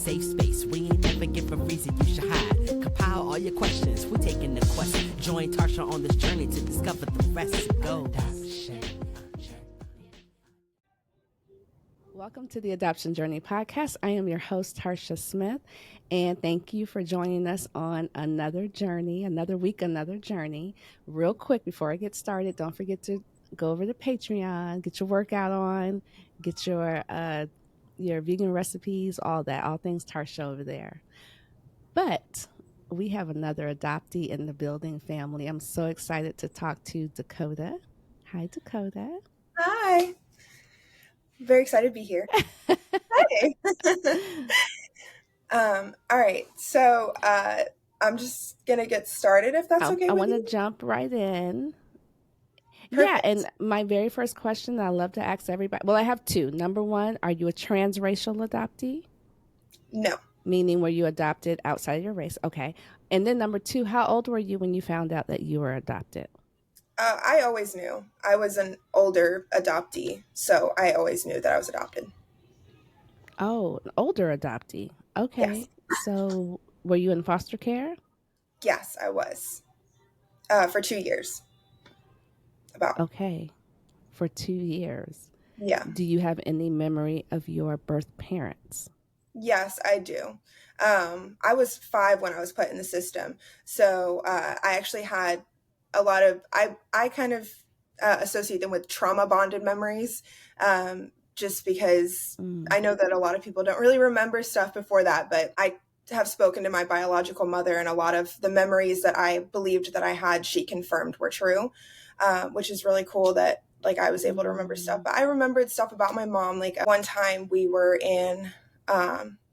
safe space. We ain't never give a reason you should hide. Compile all your questions, we're taking the quest. Join Tarsha on this journey to discover the rest. Go. Welcome to the Adoption Journey podcast. I am your host, Tarsha Smith, and thank you for joining us on another journey, another week, another journey. Real quick, before I get started, don't forget to go over to Patreon, get your workout on, get your vegan recipes, all that, all things Tarsha over there. But we have another adoptee in the building, family. I'm so excited to talk to Dakotah. Hi, Dakotah. Hi. Very excited to be here. Hey. All right. So I'm just going to get started if that's okay with you. I want to jump right in. Perfect. Yeah, and my very first question that I love to ask everybody, well, I have two. Number one, are you a transracial adoptee? No. Meaning, were you adopted outside of your race? Okay. And then number two, how old were you when you found out that you were adopted? I always knew. I was an older adoptee, so I always knew that I was adopted. Oh, an older adoptee. Okay. Yes. So were you in foster care? Yes, I was. For 2 years. Okay. For 2 years. Yeah. Do you have any memory of your birth parents? Yes, I do. I was 5 when I was put in the system. So I actually had a lot of, I kind of associate them with trauma bonded memories, just because I know that a lot of people don't really remember stuff before that, but I have spoken to my biological mother, and a lot of the memories that I believed that I had, she confirmed were true, which is really cool that like I was able to remember stuff. But I remembered stuff about my mom. Like one time we were in,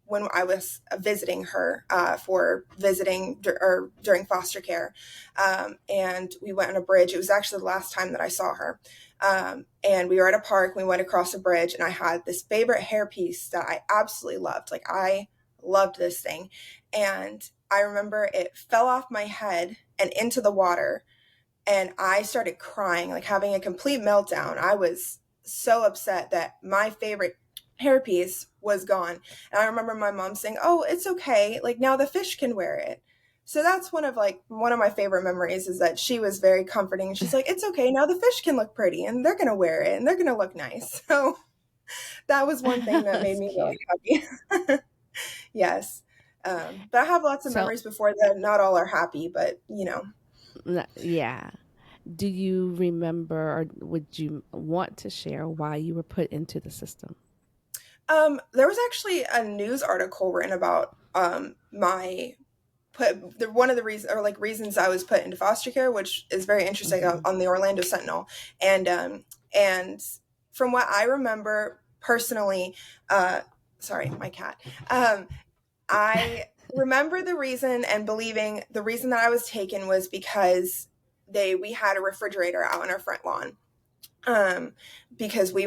when I was visiting her for visiting or during foster care, and we went on a bridge. It was actually the last time that I saw her, and we were at a park. We went across a bridge, and I had this favorite hairpiece that I absolutely loved. Like I loved this thing, and I remember it fell off my head and into the water, and I started crying, like having a complete meltdown. I was so upset that my favorite hairpiece was gone. And I remember my mom saying, "Oh, it's okay. Like now the fish can wear it." So that's one of my favorite memories, is that she was very comforting. She's like, "It's okay. Now the fish can look pretty and they're going to wear it and they're going to look nice." So that was one thing that made me really happy. Yes. But I have lots of memories before that. Not all are happy, but you know. Yeah. Do you remember, or would you want to share why you were put into the system? There was actually a news article written about one of the reasons I was put into foster care, which is very interesting, on the Orlando Sentinel. And from what I remember personally, sorry, my cat. I remember the reason and believing the reason that I was taken was because we had a refrigerator out on our front lawn. Because we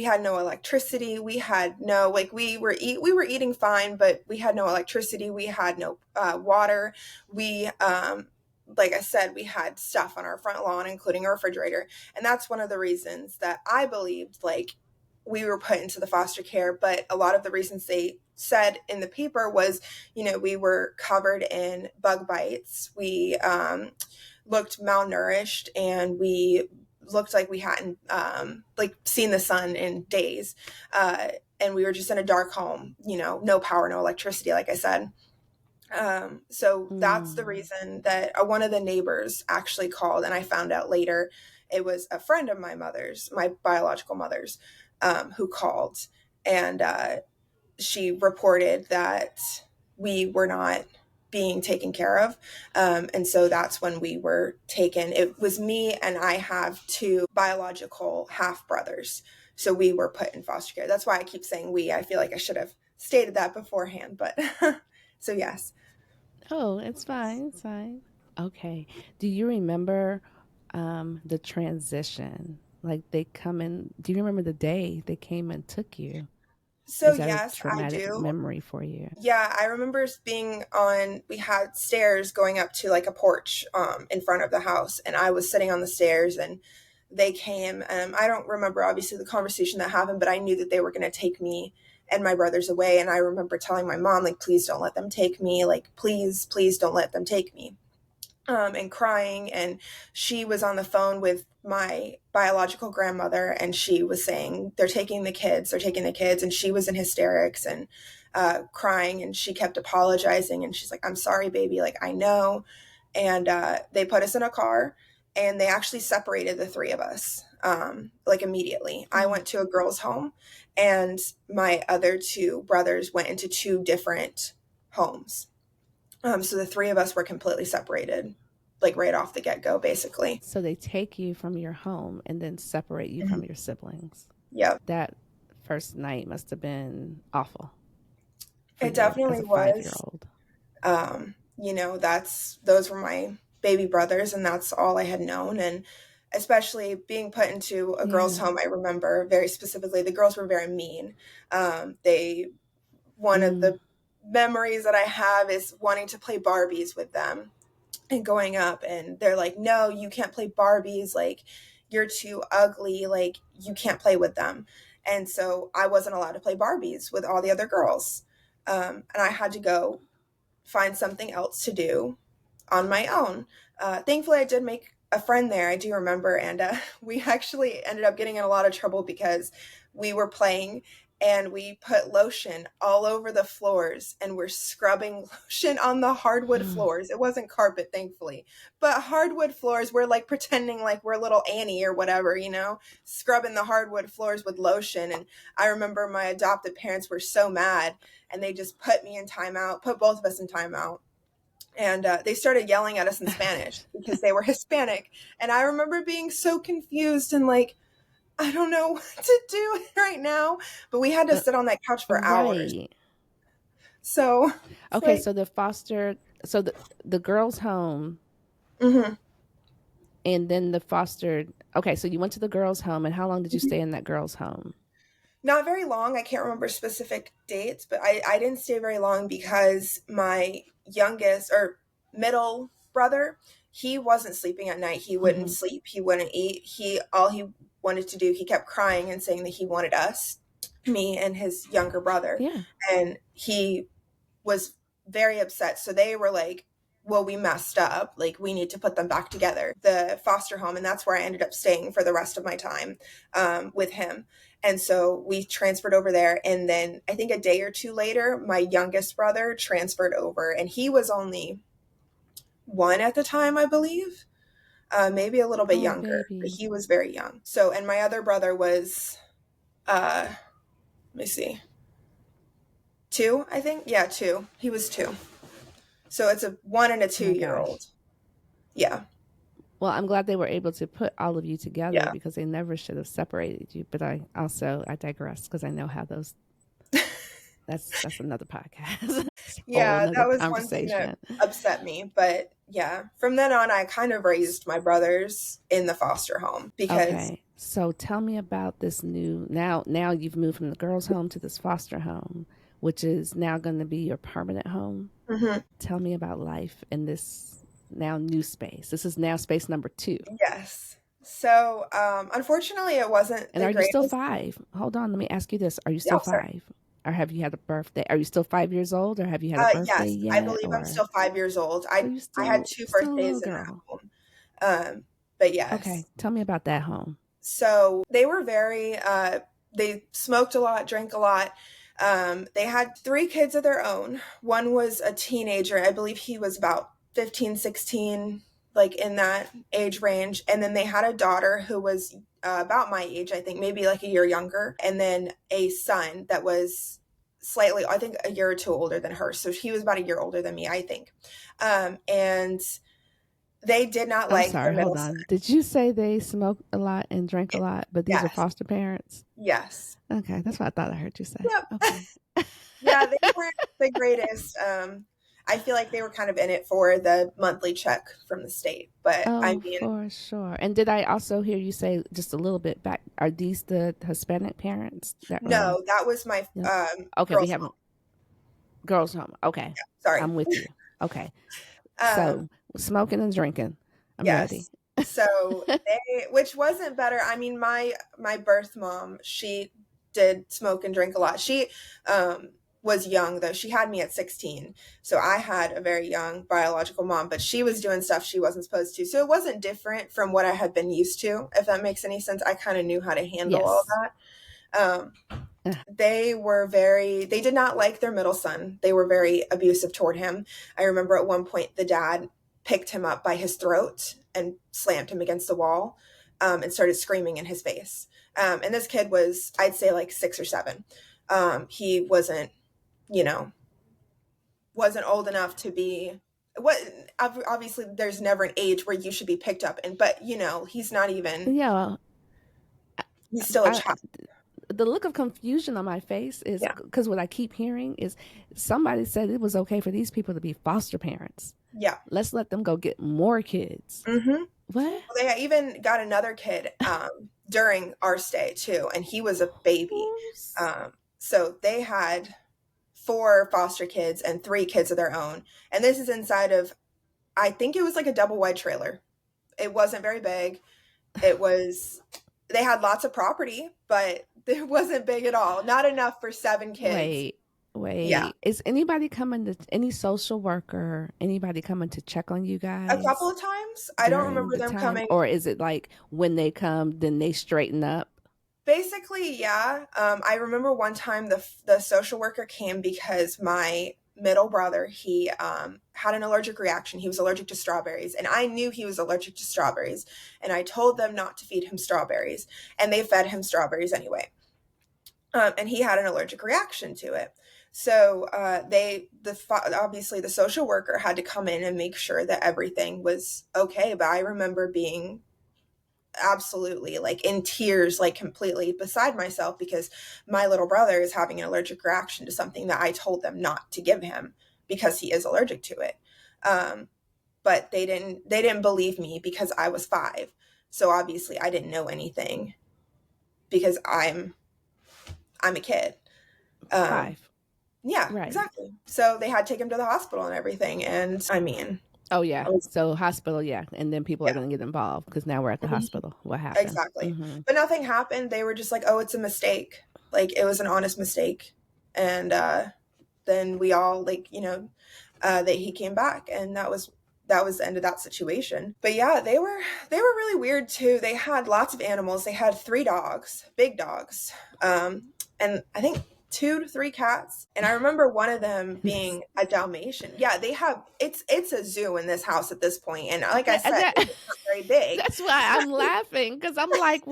had no electricity. We had no, we were eating fine, but we had no electricity. We had no water. We, like I said, we had stuff on our front lawn, including a refrigerator. And that's one of the reasons that I believed we were put into the foster care. But a lot of the reasons they said in the paper was, we were covered in bug bites. We looked malnourished, and we looked like we hadn't seen the sun in days, and we were just in a dark home, no power, no electricity, like I said. So that's the reason that one of the neighbors actually called, and I found out later it was a friend of my biological mother's, who called, and she reported that we were not being taken care of. And so that's when we were taken. It was me, and I have 2 biological half brothers. So we were put in foster care. That's why I keep saying we. I feel like I should have stated that beforehand, but so yes. Oh, it's fine. It's fine. Okay. Do you remember the transition? Like they come in, do you remember the day they came and took you? So yes, I do. Memory for you. Yeah, I remember we had stairs going up to like a porch in front of the house, and I was sitting on the stairs, and they came. I don't remember obviously the conversation that happened, but I knew that they were going to take me and my brother's away. And I remember telling my mom, like, please don't let them take me. Like, please don't let them take me. And crying. And she was on the phone with my biological grandmother, and she was saying, they're taking the kids. And she was in hysterics and crying, and she kept apologizing. And she's like, I'm sorry, baby. Like, I know. And they put us in a car, and they actually separated the three of us, like, immediately. I went to a girl's home, and my other two brothers went into two different homes. So the three of us were completely separated, like, right off the get-go, basically. So they take you from your home and then separate you from your siblings. Yep. That first night must have been awful. It definitely as a was. 5-year-old. Those were my baby brothers, and that's all I had known. And especially being put into a girls' home, I remember very specifically, the girls were very mean. One of the memories that I have is wanting to play Barbies with them and going up, and they're like, no, you can't play Barbies. Like, you're too ugly. Like, you can't play with them. And so I wasn't allowed to play Barbies with all the other girls. And I had to go find something else to do on my own. Thankfully, I did make a friend there. I do remember. And we actually ended up getting in a lot of trouble because we were playing and we put lotion all over the floors, and we're scrubbing lotion on the hardwood floors. It wasn't carpet, thankfully, but hardwood floors. We're like pretending like we're little Annie or whatever, scrubbing the hardwood floors with lotion. And I remember my adopted parents were so mad, and they just put me in timeout, put both of us in timeout. And they started yelling at us in Spanish because they were Hispanic. And I remember being so confused and like, I don't know what to do right now. But we had to sit on that couch for hours. So okay, so the girls' home, and then the fostered. Okay, so you went to the girls' home, and how long did you stay in that girls' home? Not very long. I can't remember specific dates, but I didn't stay very long because my youngest or middle brother, he wasn't sleeping at night. He wouldn't sleep. He wouldn't eat. All he wanted to do, he kept crying and saying that he wanted us, me and his younger brother. Yeah. And he was very upset. So they were like, well, we messed up. Like, we need to put them back together, the foster home. And that's where I ended up staying for the rest of my time with him. And so we transferred over there. And then I think a day or two later, my youngest brother transferred over, and he was only 1 at the time, I believe, maybe a little bit younger, but he was very young. So, and my other brother was, let me see, 2, I think. Yeah, 2. He was 2. So it's a 1 and a 2-year-old. Yeah. Well, I'm glad they were able to put all of you together because they never should have separated you. But I digress because I know how those. That's another podcast. Yeah, that was one thing that upset me. But yeah, from then on, I kind of raised my brothers in the foster home because. Okay, so tell me about this new. Now you've moved from the girls' home to this foster home, which is now going to be your permanent home. Tell me about life in this now new space. This is now space number 2. Yes. So, unfortunately, it wasn't. And are you still 5? Hold on, let me ask you this: are you still 5? Sorry. Or have you had a birthday? Are you still 5 years old, or have you had a birthday yet? I believe I'm still 5 years old. I had 2 birthdays in that home. But yes. Okay, tell me about that home. So they were very. They smoked a lot, drank a lot. They had 3 kids of their own. One was a teenager. I believe he was about 15, 16, like in that age range. And then they had a daughter who was about my age, I think, maybe like a year younger. And then a son that was slightly, I think, a year or 2 older than her. So he was about a year older than me, I think. And they did not like. Sorry, hold on. Did you say they smoked a lot and drank a lot, but these are foster parents? Yes. Okay, that's what I thought I heard you say. Yep. Okay. Yeah, they weren't the greatest. I feel like they were kind of in it for the monthly check from the state, but I mean, for sure. And did I also hear you say just a little bit back? Are these the Hispanic parents? No, that was my okay. We haven't girls' home. Okay, yeah, sorry, I'm with you. Okay, so smoking and drinking. I'm ready. So which wasn't better. I mean, my birth mom, she did smoke and drink a lot. She was young, though. She had me at 16. So I had a very young biological mom, but she was doing stuff she wasn't supposed to. So it wasn't different from what I had been used to, if that makes any sense. I kind of knew how to handle all that. They did not like their middle son. They were very abusive toward him. I remember at one point the dad picked him up by his throat and slammed him against the wall, and started screaming in his face. And this kid was, I'd say, like 6 or 7. He wasn't, wasn't old enough to be, obviously there's never an age where you should be picked up. But he's not even, he's still a child. The look of confusion on my face is because what I keep hearing is somebody said it was okay for these people to be foster parents. Yeah. Let's let them go get more kids. Mm-hmm. What? Well, they even got another kid during our stay too, and he was a baby. So they had 4 foster kids and 3 kids of their own. And this is inside of, I think it was like a double wide trailer. It wasn't very big. They had lots of property, but it wasn't big at all. Not enough for 7 kids. Wait. Yeah. Is anybody coming any social worker, anybody coming to check on you guys? A couple of times. I don't remember them coming. Or is it like when they come, then they straighten up? Basically, yeah. I remember one time the social worker came because my middle brother, he had an allergic reaction. He was allergic to strawberries, and I knew he was allergic to strawberries, and I told them not to feed him strawberries, and they fed him strawberries anyway. And he had an allergic reaction to it. So obviously the social worker had to come in and make sure that everything was okay. But I remember being absolutely like in tears, like completely beside myself, because my little brother is having an allergic reaction to something that I told them not to give him because he is allergic to it. But they didn't believe me because I was 5. So obviously I didn't know anything because I'm a kid. 5. Yeah, right. Exactly. So they had to take him to the hospital and everything. And I mean, oh yeah. So hospital, yeah. And then people are going to get involved because now we're at the hospital. What happened? Exactly. But nothing happened. They were just like, oh, it's a mistake. Like it was an honest mistake. And then we all like, that he came back, and that was the end of that situation. But yeah, they were really weird too. They had lots of animals. They had 3 dogs, big dogs. And I think 2 to 3 cats. And I remember one of them being a Dalmatian. Yeah, they have, it's a zoo in this house at this point. And like I said, it's not very big. That's why I'm laughing, because I'm like,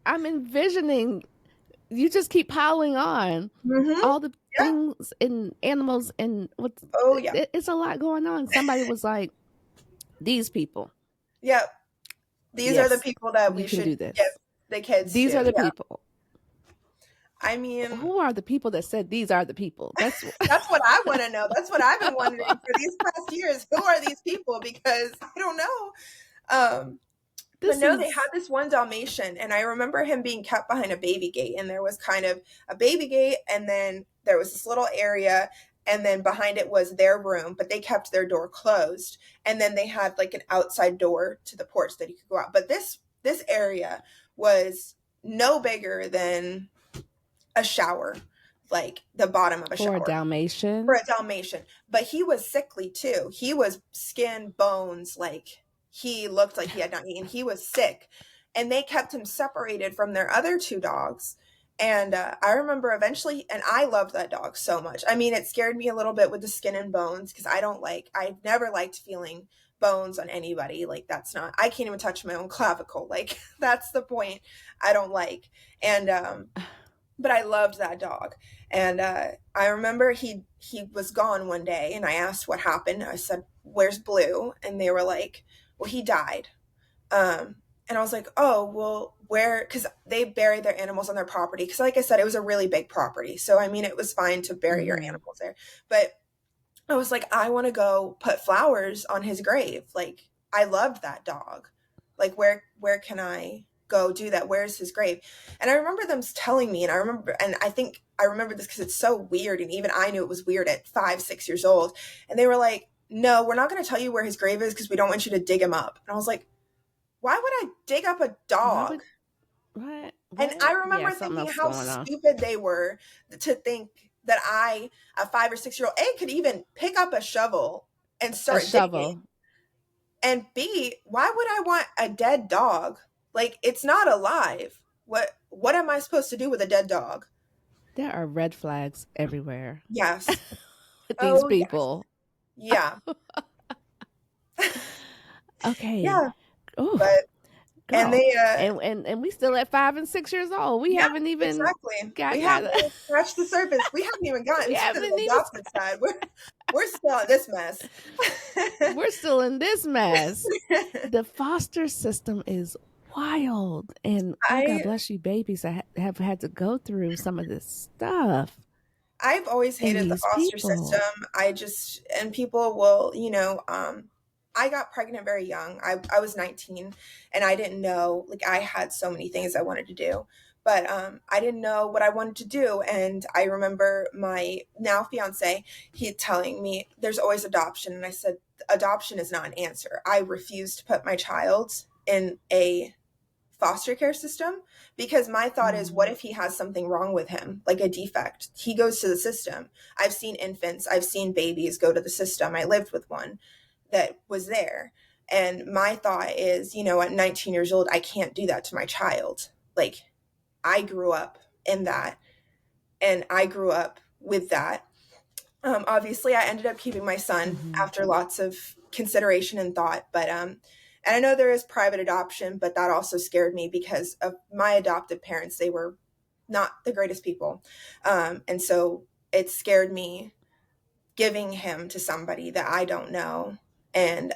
I'm envisioning, you just keep piling on all the things and animals and what's, it's a lot going on. Somebody was like, these people. Yep. These are the people that we should give the kids These are the people. I mean, who are the people that said these are the people? That's what I want to know. That's what I've been wondering for these past years. Who are these people? Because I don't know. They had this one Dalmatian, and I remember him being kept behind a baby gate, and there was kind of a baby gate, and then there was this little area, and then behind it was their room, but they kept their door closed, and then they had like an outside door to the porch that you could go out. But this area was no bigger than a shower, like the bottom of a shower. For a Dalmatian? For a Dalmatian. But he was sickly too. He was skin, bones, like he looked like he had not eaten. He was sick. And they kept him separated from their other 2 dogs. And I remember eventually, and I loved that dog so much. I mean, it scared me a little bit with the skin and bones, because I've never liked feeling bones on anybody. Like I can't even touch my own clavicle. Like that's the point I don't like. And, but I loved that dog. And I remember he was gone one day, and I asked what happened. I said, "Where's Blue?" And they were like, "Well, he died." And I was like, "Oh, well, where?" Because they buried their animals on their property. Because like I said, it was a really big property. So, I mean, it was fine to bury your animals there. But I was like, I want to go put flowers on his grave. Like, I loved that dog. Like, where can I go do that? Where's his grave? And I remember them telling me, and I think I remember this because it's so weird, and even I knew it was weird at 5, 6 years old. And they were like, "No, we're not going to tell you where his grave is because we don't want you to dig him up." And I was like, why would I dig up a dog? What? And I remember Yeah, something thinking else how going on. stupid they were to think that I, a 5 or 6 year old, A, could even pick up a shovel and A start digging. shovel. And B, why would I want a dead dog? Like, it's not alive. What am I supposed to do with a dead dog? There are red flags everywhere Yes. with these Oh, yes. people. Yeah. Okay. Yeah. Oh, But, and girl. they, And we still at 5 and 6 years old. We yeah, haven't even exactly. got We that. haven't even scratched the surface. We haven't even gotten We to haven't the even adopted side. We're still in this mess. we're still in this mess. The foster system is wild, and oh, God I bless you, babies that have had to go through some of this stuff. I've always And hated the these foster people. system. And people will, I got pregnant very young. I was 19 and I didn't know, like I had so many things I wanted to do, but I didn't know what I wanted to do. And I remember my now fiance, he telling me there's always adoption. And I said, adoption is not an answer. I refuse to put my child in a foster care system because my thought is, what if he has something wrong with him, like a defect? He goes to the system. I've seen infants, I've seen babies go to the system. I lived with one that was there. And my thought is, at 19 years old, I can't do that to my child. Like, I grew up in that and I grew up with that. Obviously, I ended up keeping my son after lots of consideration and thought, but and I know there is private adoption, but that also scared me because of my adoptive parents. They were not the greatest people, and so it scared me giving him to somebody that I don't know, and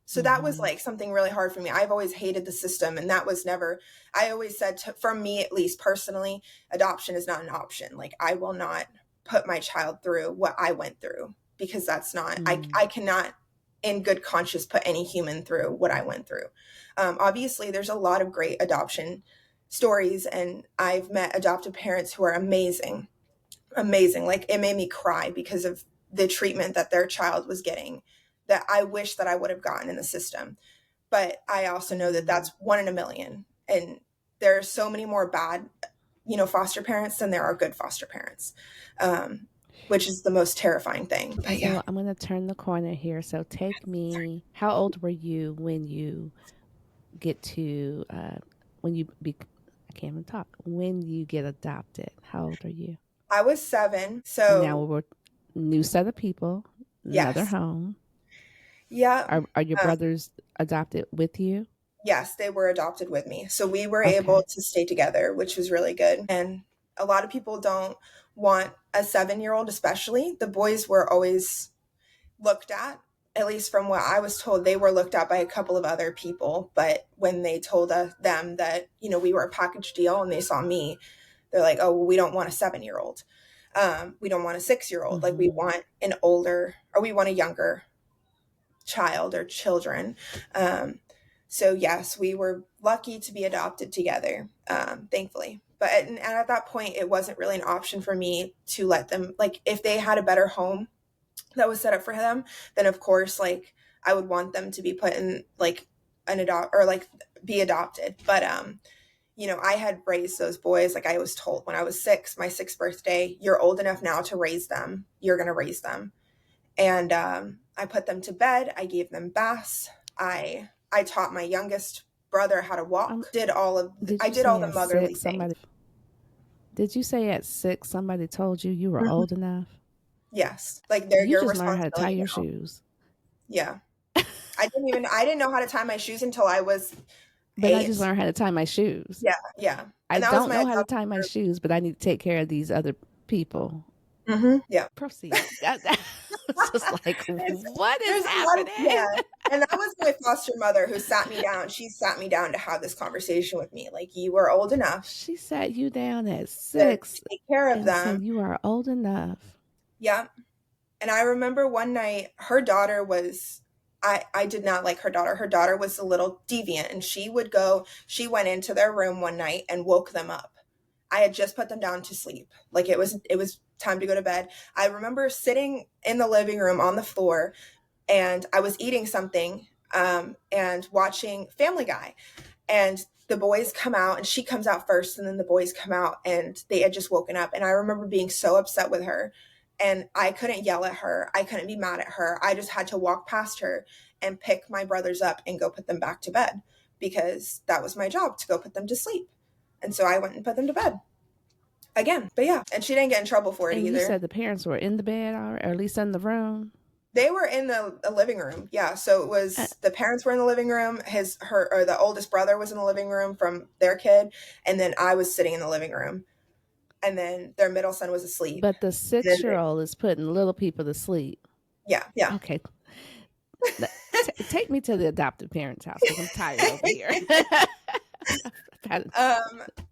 so that was like something really hard for me. I've always hated the system, and that was never. I always said, for me at least personally, adoption is not an option. Like, I will not put my child through what I went through because that's not. I cannot in good conscience put any human through what I went through. Obviously there's a lot of great adoption stories, and I've met adoptive parents who are amazing. Like, it made me cry because of the treatment that their child was getting that I wish that I would have gotten in the system. But I also know that that's 1 in a million, and there are so many more bad, foster parents than there are good foster parents, which is the most terrifying thing. But yeah. So I'm going to turn the corner here. So take me, how old were you when you get to, when you be, I can't even talk, when you get adopted? How old are you? I was 7. So now we're new set of people, another yes. home. Yeah. Are your brothers adopted with you? Yes, they were adopted with me. So we were able to stay together, which was really good. And a lot of people don't want a 7-year-old, especially. The boys were always looked at least from what I was told, they were looked at by a couple of other people. But when they told them that, we were a package deal and they saw me, they're like, oh, well, we don't want a 7-year-old. We don't want a 6-year-old. Like, we want an older, or we want a younger child or children. So yes, we were lucky to be adopted together, thankfully. But at that point, it wasn't really an option for me to let them, like, if they had a better home that was set up for them, then of course, like, I would want them to be put in like an be adopted. But I had raised those boys. Like, I was told when I was 6, my 6th birthday, you're old enough now to raise them. You're going to raise them. And I put them to bed. I gave them baths. I taught my youngest brother how to walk. I did all the motherly things. Did you say at 6 somebody told you were old enough? Yes, like they're your responsibility. You just learned how to tie your shoes. Yeah, I didn't know how to tie my shoes until I was 8. But I just learned how to tie my shoes. Yeah. I don't know how to tie my shoes, but I need to take care of these other people. Yeah. Proceed. It's just like, what is happening? And that was my foster mother who sat me down. She sat me down to have this conversation with me. Like, you were old enough. She sat you down at 6 to take care of them. Said you are old enough. Yeah. And I remember one night, her daughter was, I did not like her daughter. Her daughter was a little deviant, and she went into their room one night and woke them up. I had just put them down to sleep. Like, it was time to go to bed. I remember sitting in the living room on the floor, and I was eating something and watching Family Guy. And the boys come out, and she comes out first, and then the boys come out, and they had just woken up. And I remember being so upset with her, and I couldn't yell at her. I couldn't be mad at her. I just had to walk past her and pick my brothers up and go put them back to bed, because that was my job, to go put them to sleep. And so I went and put them to bed again. But yeah, and she didn't get in trouble for it And either. you said the parents were in the bed, or at least in the room? They were in the living room. Yeah. So it was the parents were in the living room. The oldest brother was in the living room from their kid. And then I was sitting in the living room. And then their middle son was asleep. But the 6-year-old is putting little people to sleep. Yeah. Yeah. Okay. Take me to the adoptive parents' house, because I'm tired over here.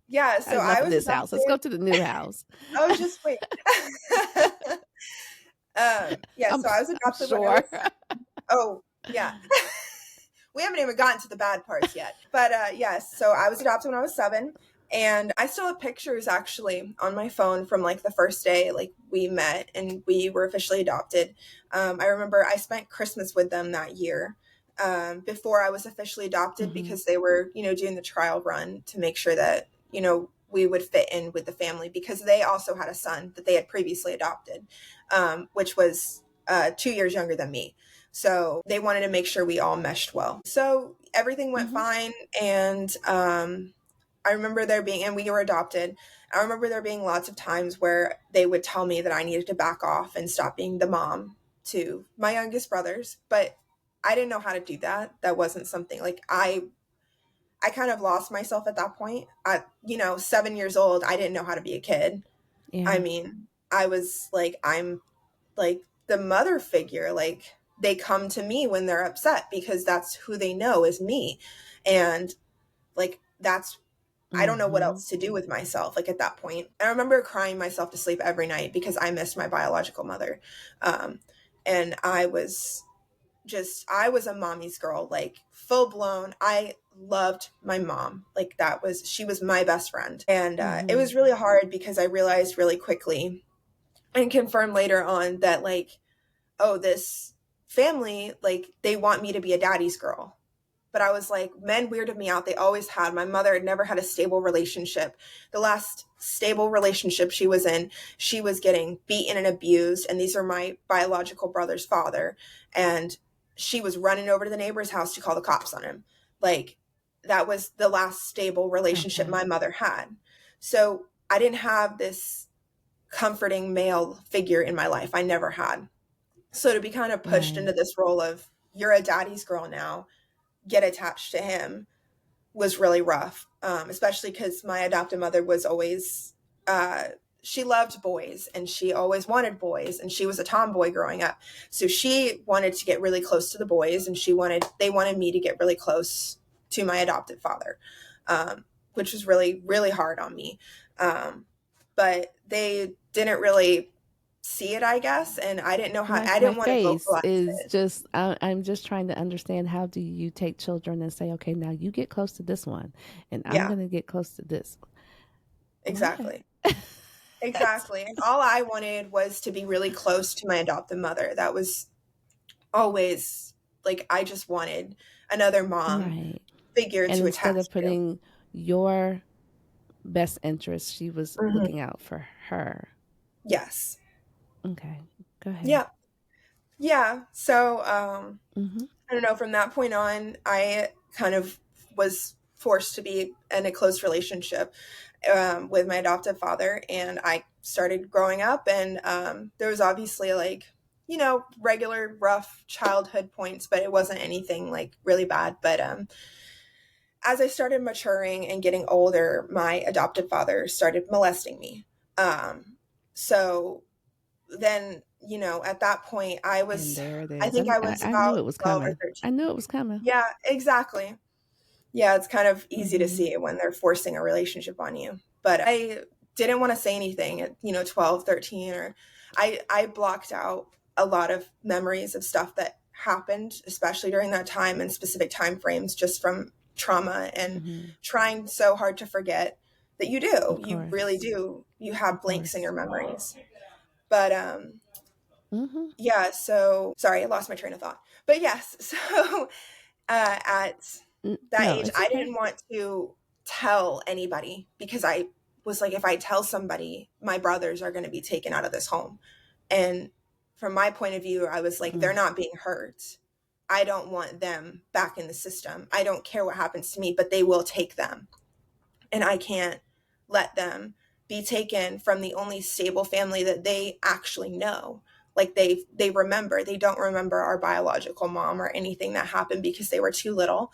Yeah. So I was this house. Let's go to the new house. Oh, just wait. Yeah. So I was adopted. Sure. Oh, yeah. We haven't even gotten to the bad parts yet. But yes, so I was adopted when I was 7. And I still have pictures actually on my phone from like the first day like we met and we were officially adopted. I remember I spent Christmas with them that year before I was officially adopted, because they were, doing the trial run to make sure that, we would fit in with the family, because they also had a son that they had previously adopted, which was 2 years younger than me. So they wanted to make sure we all meshed well. So everything went fine. And I remember and we were adopted. I remember there being lots of times where they would tell me that I needed to back off and stop being the mom to my youngest brothers, but I didn't know how to do that. That wasn't something like I kind of lost myself at that point. 7 years old, I didn't know how to be a kid. Yeah. I mean, I was like, I'm like the mother figure. Like they come to me when they're upset, because that's who they know is me. And like, I don't know what else to do with myself. Like at that point, I remember crying myself to sleep every night because I missed my biological mother. And I was a mommy's girl, like full blown. I loved my mom. Like she was my best friend. And it was really hard, because I realized really quickly and confirmed later on that like, oh, this family, like they want me to be a daddy's girl. But I was like, men weirded me out. They always had. My mother had never had a stable relationship. The last stable relationship she was in, she was getting beaten and abused. And these are my biological brother's father. And she was running over to the neighbor's house to call the cops on him. Like that was the last stable relationship my mother had. So I didn't have this comforting male figure in my life. I never had. So to be kind of pushed into this role of, you're a daddy's girl now, get attached to him, was really rough, especially because my adoptive mother was always, she loved boys and she always wanted boys, and she was a tomboy growing up. So she wanted to get really close to the boys, and they wanted me to get really close to my adoptive father, which was really, really hard on me. But they didn't really see it, I guess, and I didn't know how. I didn't want to vocalize it. Just I'm just trying to understand, how do you take children and say, okay, now you get close to this one, and I'm going to get close to this one. Exactly. Exactly. And all I wanted was to be really close to my adoptive mother. That was always like, I just wanted another mom figure to attach to. Instead of putting your best interest, she was looking out for her. Yes. Okay, go ahead. Yeah. Yeah. So, I don't know, from that point on, I kind of was forced to be in a close relationship with my adoptive father. And I started growing up, and there was obviously like, regular rough childhood points, but it wasn't anything like really bad. But as I started maturing and getting older, my adoptive father started molesting me. So then, at that point I was, I think I was about 12 or 13. I knew it was coming. Yeah, exactly. Yeah, it's kind of easy to see it when they're forcing a relationship on you. But I didn't want to say anything at, 12, 13, or I blocked out a lot of memories of stuff that happened, especially during that time and specific time frames, just from trauma and trying so hard to forget that you do. You really do. You have blanks in your memories. But yeah, so sorry, I lost my train of thought. But yes, so at that age, I didn't want to tell anybody because I was like, if I tell somebody, my brothers are going to be taken out of this home. And from my point of view, I was like, they're not being hurt. I don't want them back in the system. I don't care what happens to me, but they will take them. And I can't let them be taken from the only stable family that they actually know. Like they remember, they don't remember our biological mom or anything that happened because they were too little,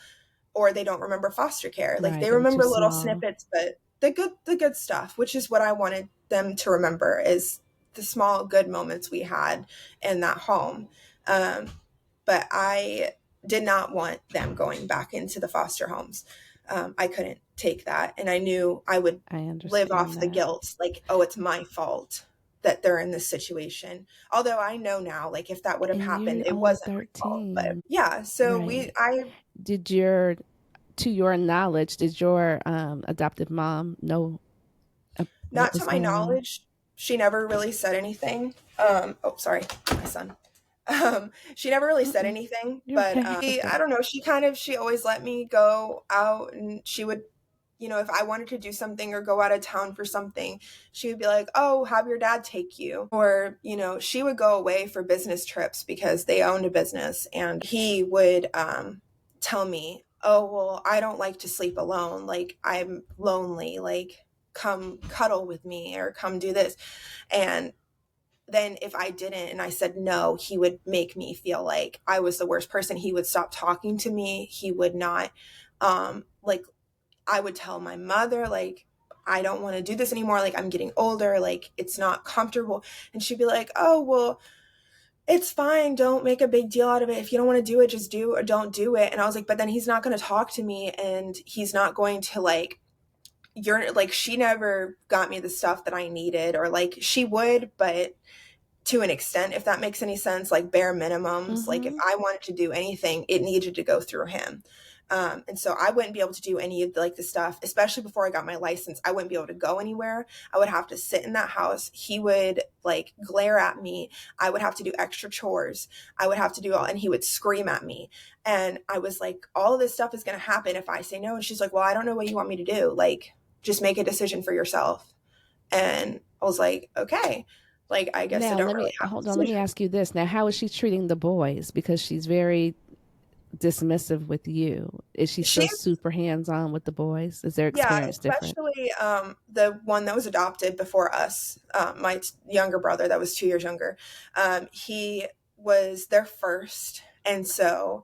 or they don't remember foster care. Like they remember little snippets, but the good stuff, which is what I wanted them to remember, is the small good moments we had in that home. But I did not want them going back into the foster homes. I couldn't take that. And I knew I would live off the guilt. Like, oh, it's my fault that they're in this situation. Although I know now, like if that would have happened, it wasn't my fault. But yeah, so to your knowledge, did your adoptive mom know? Not to my knowledge. She never really said anything. Oh, sorry, my son. She never really said anything, but I don't know. She always let me go out, and she would, you know, if I wanted to do something or go out of town for something, she would be like, oh, have your dad take you. Or, you know, she would go away for business trips because they owned a business, and he would tell me, oh, well, I don't like to sleep alone. Like, I'm lonely. Like, come cuddle with me or come do this. And then if I didn't and I said no, he would make me feel like I was the worst person. He would stop talking to me. He would not, like, I would tell my mother, like, I don't want to do this anymore. Like, I'm getting older. Like, it's not comfortable. And she'd be like, oh, well, it's fine. Don't make a big deal out of it. If you don't want to do it, just do or don't do it. And I was like, but then he's not going to talk to me, and he's not going to like, you're like, she never got me the stuff that I needed, or like she would, but to an extent, if that makes any sense, like bare minimums. Like if I wanted to do anything, it needed to go through him. And so I wouldn't be able to do any of the stuff, especially before I got my license. I wouldn't be able to go anywhere. I would have to sit in that house. He would like glare at me. I would have to do extra chores. I would have to do all, and he would scream at me. And I was like, all of this stuff is going to happen if I say no. And she's like, well, I don't know what you want me to do. Like, just make a decision for yourself. And I was like, okay. Like, I guess now, I don't really have hold on. Let me ask you this. Now, how is she treating the boys? Because she's very dismissive with you. Is she still super hands-on with the boys? Is their experience different? Especially the one that was adopted before us, my younger brother that was 2 years younger. He was their first, and so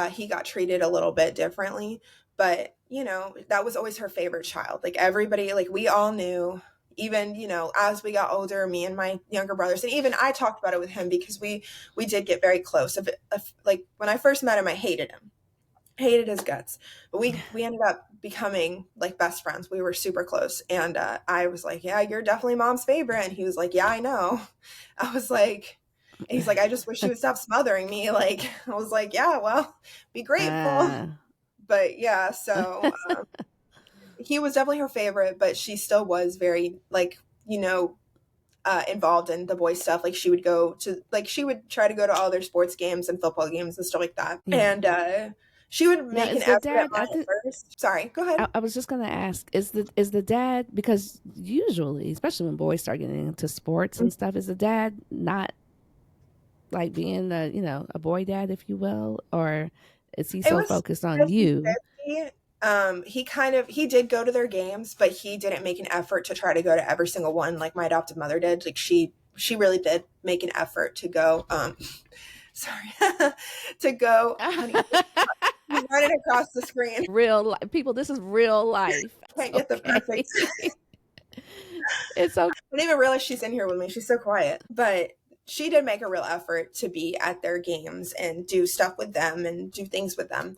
he got treated a little bit differently. But, you know, that was always her favorite child. Like everybody, like we all knew, even, you know, as we got older, me and my younger brothers, and even I talked about it with him because we did get very close. Like when I first met him, I hated him, hated his guts, but we ended up becoming like best friends. We were super close. And I was like, yeah, you're definitely mom's favorite. And he was like, yeah, I know. I was like, he's like, I just wish you would stop smothering me. Like, I was like, yeah, well, be grateful. But yeah, so he was definitely her favorite, but she still was very, like, you know, involved in the boys stuff. Like she would go to, like, she would try to go to all their sports games and football games and stuff like that. Yeah. And she would make an effort at mine first. Sorry, go ahead. I was just going to ask, is the dad, because usually, especially when boys start getting into sports and stuff, is the dad not like being a, you know, a boy dad, if you will, or is he so focused on you? He did go to their games, but he didn't make an effort to try to go to every single one like my adoptive mother did. Like she really did make an effort to go. Sorry, to go. Honey, he's running across the screen. Real life, people. This is real life. Can't get the perfect. It's okay. I didn't even realize she's in here with me. She's so quiet, but she did make a real effort to be at their games and do stuff with them and do things with them,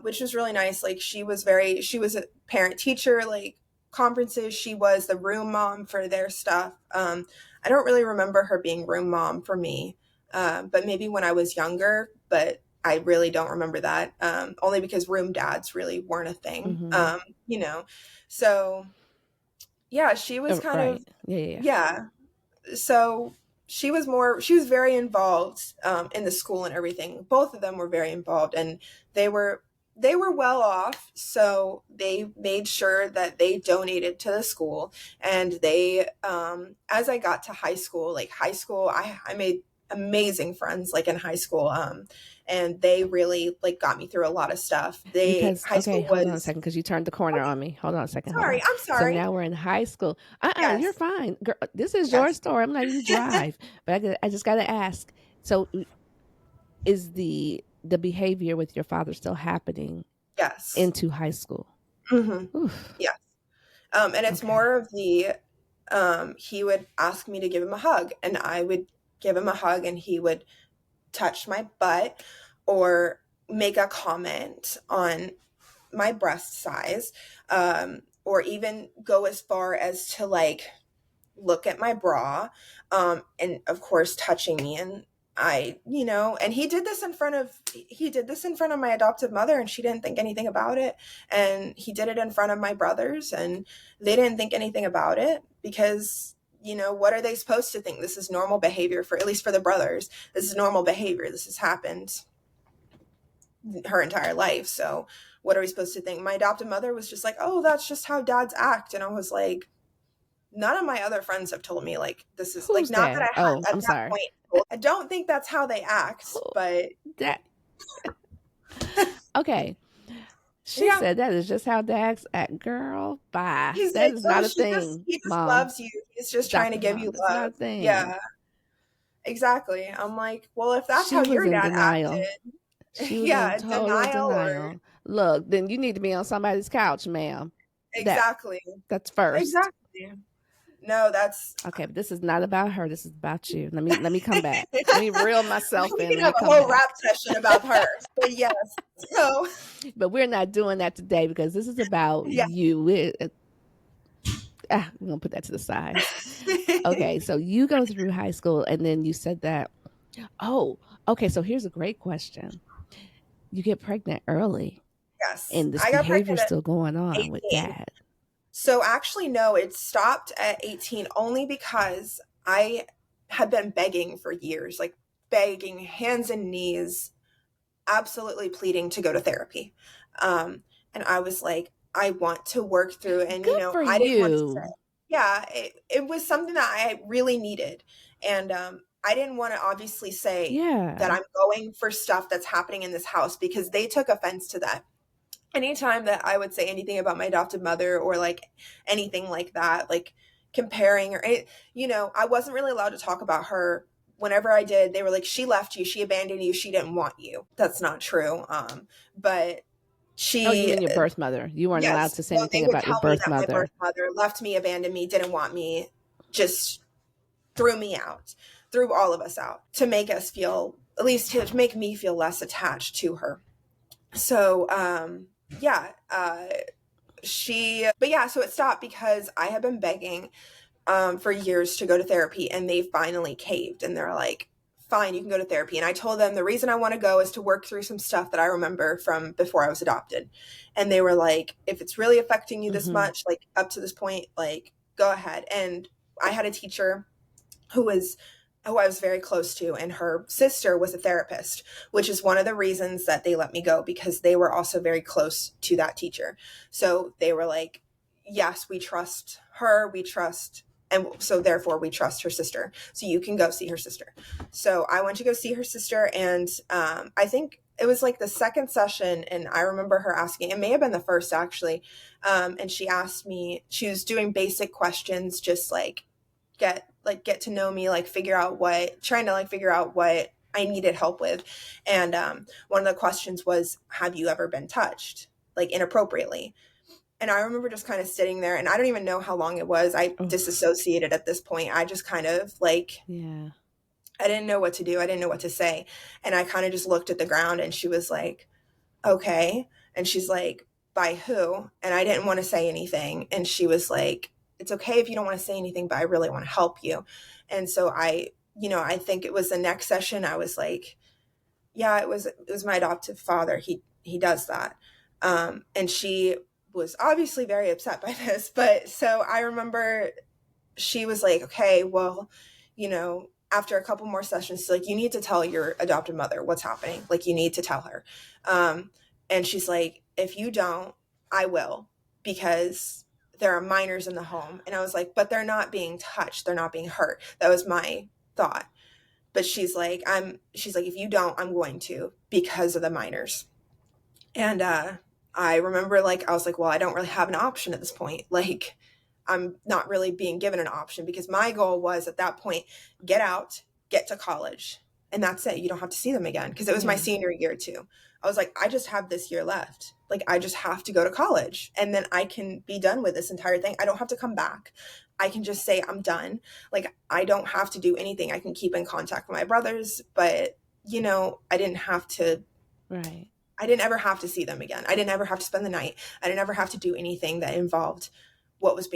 which was really nice. Like she was a parent teacher, like conferences. She was the room mom for their stuff. I don't really remember her being room mom for me, but maybe when I was younger, but I really don't remember that, only because room dads really weren't a thing, you know? So yeah, she was kind of, yeah. So she was very involved in the school and everything. Both of them were very involved, and they were they were well off, so they made sure that they donated to the school. And they, as I got to high school, I made amazing friends like in high school. And they really like got me through a lot of stuff. Because, High okay, school hold on a was, second, because you turned the corner on me. Hold on a second. Hold on. I'm So sorry. now we're in high school. You're Yes, fine. Girl, this is your yes. story. I'm letting you drive. But I just got to ask. So is the behavior with your father still happening Yes. into high school? Hmm. Oof. Yes. And it's Okay. more of he would ask me to give him a hug, and I would give him a hug, and he would touch my butt or make a comment on my breast size, or even go as far as to like look at my bra, and of course touching me. And and he did this in front of my adoptive mother, and she didn't think anything about it. And he did it in front of my brothers, and they didn't think anything about it, because what are they supposed to think? This is normal behavior, for at least for the brothers. This is normal behavior. This has happened her entire life. So what are we supposed to think? My adoptive mother was just like, oh, that's just how dads act. And I was like, none of my other friends have told me like this is like, Who's not that that? I Oh, had I'm at that sorry. point. I don't think that's how they act, Who but that? Okay. She yeah. said that is just how dads act. Girl, bye. He's That like, is oh, not a thing, he just Mom. loves you. He's just trying to Dr. give you Mom, that's not love. a thing. Yeah, exactly. I'm like, well, if that's She how was your in dad denial. acted, She was in yeah, total denial or denial. Look, then you need to be on somebody's couch, ma'am. That exactly. that's first. Exactly. No, that's Okay, but this is not about her. This is about you. Let me come back. Let me reel myself we in. can Let me have a come whole back. rap session about her. But yes. So But we're not doing that today because this is about yeah. you. We're gonna put that to the side. Okay, so you go through high school and then you said that. Oh, okay. So here's a great question. You get pregnant early, Yes. and this I got behavior pregnant is at still going on with 18. dad. So actually, no, it stopped at 18 only because I had been begging for years, like begging, hands and knees, absolutely pleading to go to therapy. And I was like, I want to work through, and Good for I didn't want to say, you. yeah, it was something that I really needed. And I didn't want to obviously say that Yeah. I'm going for stuff that's happening in this house, because they took offense to that. Anytime that I would say anything about my adopted mother or like anything like that, like comparing or, I wasn't really allowed to talk about her. Whenever I did, they were like, she left you, she abandoned you, she didn't want you. That's not true. But Oh, you she, mean your birth mother? You weren't allowed yes, to say no, they anything would about your tell me birth that my birth mother. mother left me, abandoned me, didn't want me, just threw me out, threw all of us out to make us feel, at least to make me feel less attached to her. So, yeah, so it stopped because I had been begging for years to go to therapy, and they finally caved, and they're like, fine, you can go to therapy. And I told them the reason I want to go is to work through some stuff that I remember from before I was adopted. And they were like, if it's really affecting you this Mm-hmm. much, like up to this point, like go ahead. And I had a teacher who I was very close to, and her sister was a therapist, which is one of the reasons that they let me go, because they were also very close to that teacher. So they were like, yes, we trust her, and so therefore we trust her sister. So you can go see her sister. So I went to go see her sister, and I think it was like the second session, and I remember her asking, it may have been the first actually, and she asked me, she was doing basic questions, just like get to know me, like trying to like figure out what I needed help with. And one of the questions was, have you ever been touched like inappropriately? And I remember just kind of sitting there, and I don't even know how long it was. I Oh, disassociated at this point. I just kind of like, yeah. I didn't know what to do. I didn't know what to say. And I kind of just looked at the ground, and she was like, okay. And she's like, by who? And I didn't want to say anything. And she was like, it's okay if you don't want to say anything, but I really want to help you. And so I think it was the next session. I was like, yeah, it was my adoptive father. He does that. And she was obviously very upset by this. But so I remember she was like, okay, well, after a couple more sessions, like, you need to tell your adopted mother what's happening. Like, you need to tell her. And she's like, if you don't, I will, because there are minors in the home. And I was like, but they're not being touched. They're not being hurt. That was my thought. But she's like, if you don't, I'm going to, because of the minors. And I remember, like, I was like, well, I don't really have an option at this point. Like, I'm not really being given an option, because my goal was at that point, get out, get to college, and that's it. You don't have to see them again, because it was my senior year too. I was like, I just have this year left. Like, I just have to go to college, and then I can be done with this entire thing. I don't have to come back. I can just say I'm done. Like, I don't have to do anything. I can keep in contact with my brothers, but I didn't have to. Right. I didn't ever have to see them again. I didn't ever have to spend the night. I didn't ever have to do anything that involved what was